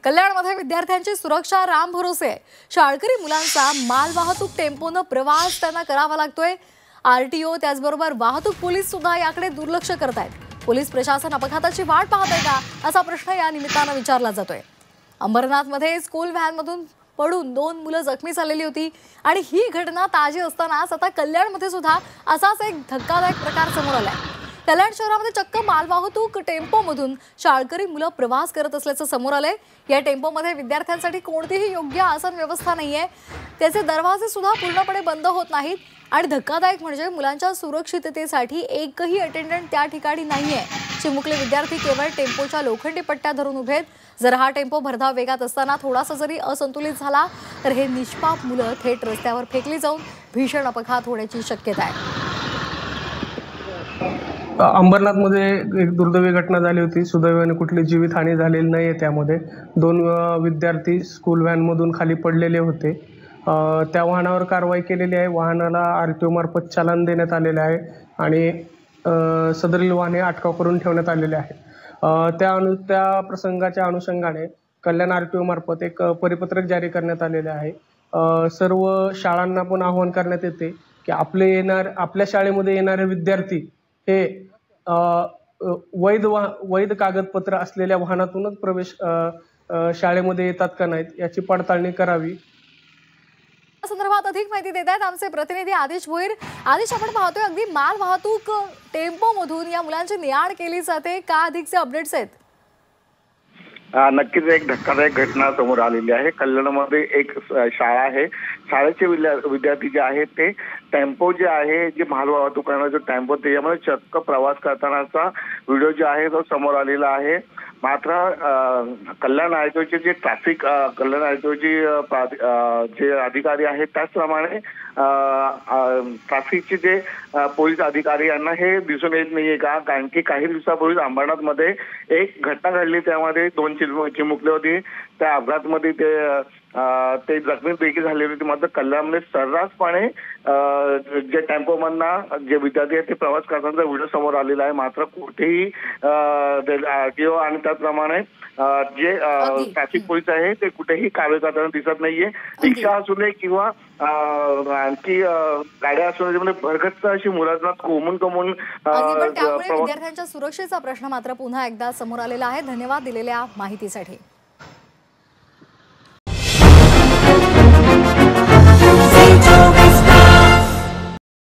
कल्याणमध्ये विद्यार्थ्यांची सुरक्षा राम भरोसे. शाळकरी मुलांचा मालवाहतूक टेम्पोनं प्रवास त्यांना करावा लागतोय. आरटीओ त्याचबरोबर वाहतूक पोलीस सुद्धा याकडे दुर्लक्ष करतायत. पोलीस प्रशासन अपघाताची वाट पाहत आहे का असा प्रश्न या निमित्तानं विचारला जातोय. अंबरनाथमध्ये स्कूल व्हॅनमधून पडून 2 मुलं जखमी झालेली होती आणि ही घटना ताजी असतानाच आता कल्याणमध्ये सुद्धा असाच एक धक्कादायक प्रकार समोर आलाय. कल्याण शहरामध्ये चक्क मालवाहतूक टेम्पोमधून शाळकरी मुलं प्रवास करत असल्याचं समोर आलंय. या टेम्पोमध्ये विद्यार्थ्यांसाठी कोणतीही योग्य आसन व्यवस्था नाहीये. त्याचे दरवाजे सुद्धा पूर्णपणे बंद होत नाहीत आणि धक्कादायक म्हणजे मुलांच्या सुरक्षिततेसाठी एकही अटेंडंट त्या ठिकाणी नाहीये. चिमुकले विद्यार्थी केवळ टेम्पोच्या लोखंडी पट्ट्या धरून उभे आहेत. जर हा टेम्पो भरधाव वेगात असताना थोडासा जरी असंतुलित झाला तर हे निष्पाप मुलं थेट रस्त्यावर फेकली जाऊन भीषण अपघात होण्याची शक्यता आहे. अंबरनाथमध्ये एक दुर्दैवी घटना झाली होती. सुदैवाने कुठली जीवितहानी झालेली नाही आहे. त्यामध्ये 2 विद्यार्थी स्कूल व्हॅनमधून खाली पडलेले होते. त्या वाहनावर कारवाई केलेली आहे. वाहनाला आरटीओ मार्फत चालान देण्यात आलेले आहे आणि सदरील वाहने अटकाव करून ठेवण्यात आलेले आहे. त्या प्रसंगाच्या अनुषंगाने कल्याण आरटीओ मार्फत एक परिपत्रक जारी करण्यात आलेले आहे. सर्व शाळांना पण आवाहन करण्यात येते की आपल्या शाळेमध्ये येणारे विद्यार्थी हे वैध कागदपत्र असलेल्या वाहनातूनच प्रवेश शाळेमध्ये येतात का नाहीत याची पडताळणी करावी. या संदर्भात अधिक माहिती देत आहेत आमचे प्रतिनिधी आदेश भोईर. आदेश, आपण पाहतोय अगदी माल वाहतूक टेम्पो मधून या मुलांची ने-आण केली जाते का? अधिकचे अपडेट्स आहेत? नक्कीच एक धक्कादायक घटना समोर आलेली आहे. कल्याणमध्ये एक शाळा आहे. शाळेचे विद्यार्थी जे आहेत ते टेम्पो जे आहे, जे मालवाहतूक टेम्पो त्याच्यामध्ये चक्क प्रवास करतानाचा व्हिडिओ जे आहे तो समोर आलेला आहे. मात्र कल्याण आरटीओचे जे कल्याण आरटीओचे जे अधिकारी आहेत त्याचप्रमाणे ट्रॅफिकचे जे पोलीस अधिकारी यांना हे दिसून येत नाहीये का? कारण की काही दिवसापूर्वी अंबरनाथमध्ये एक घटना घडली. त्यामध्ये 2 चिमुकले होती. त्या अपघातामध्ये ते जखमीपैकी झालेली होती. मात्र कल्याणमध्ये सर्रासपणे जे टेम्पोमधनं जे विद्यार्थी आहेत ते प्रवास करताना व्हिडिओ समोर आलेला आहे. मात्र कुठेही आरटीओ आणि त्याचप्रमाणे जे ट्रॅफिक पोलीस आहे ते कुठेही कारवाई करताना दिसत नाहीये. रिक्षा असू दे किंवा आणखी गाड्या असू दे, म्हणजे भरगच्च अशी मुलांना कोमून विद्यार्थ्यांच्या सुरक्षेचा प्रश्न मात्र पुन्हा एकदा समोर आलेला आहे. धन्यवाद दिलेल्या माहितीसाठी.